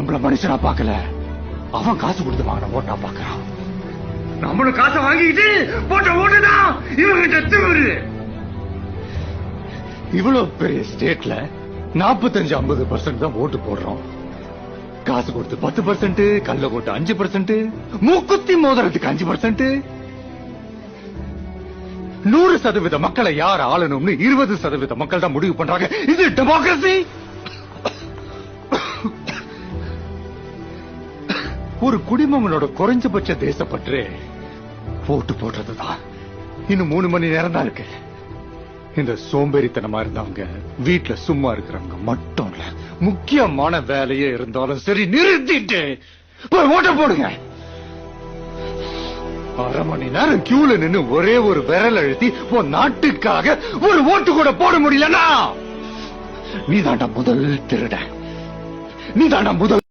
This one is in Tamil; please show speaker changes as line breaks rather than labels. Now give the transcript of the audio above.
நம்மள மனுஷனா பாக்கல, அவன் காசு கொடுத்து வாங்கின ஓட்டா பாக்குறான். நம்மளும் காசை வாங்கிட்டு போட்ட ஓட்டுதான் இவங்கிட்ட திமிரு. இவ்வளவு பெரிய ஸ்டேட்ல 45-50% தான் ஓட்டு போடுறோம். காசு கொடுத்து 10%, கல்ல போட்டு 5%, மூக்குத்தி மோதிரத்துக்கு 5%. 100% மக்களை யார் ஆளணும்னு 20% மக்கள் தான் முடிவு பண்றாங்க. இது டெமோக்ரசி. ஒரு குடிமகனோட குறைஞ்சபட்ச தேசப்பற்று ஓட்டு போடுறதுதான். இன்னும் 3 மணி நேரம் தான் இருக்கு. இந்த சோம்பேறித்தனமா இருந்தவங்க, வீட்டுல சும்மா இருக்கிறவங்க மட்டும் இல்ல, முக்கியமான வேலையே இருந்தாலும் சரி நிறுத்திட்டு போய் ஓட்ட போடுங்க. 1/2 மணி நேரம் கியூல நின்னு ஒரே ஒரு விரல் அழுத்தி உன் நாட்டுக்காக ஒரு ஓட்டு கூட போட முடியலன்னா நீ தாண்டா முதல் திருட, நீ தாண்டா முதல்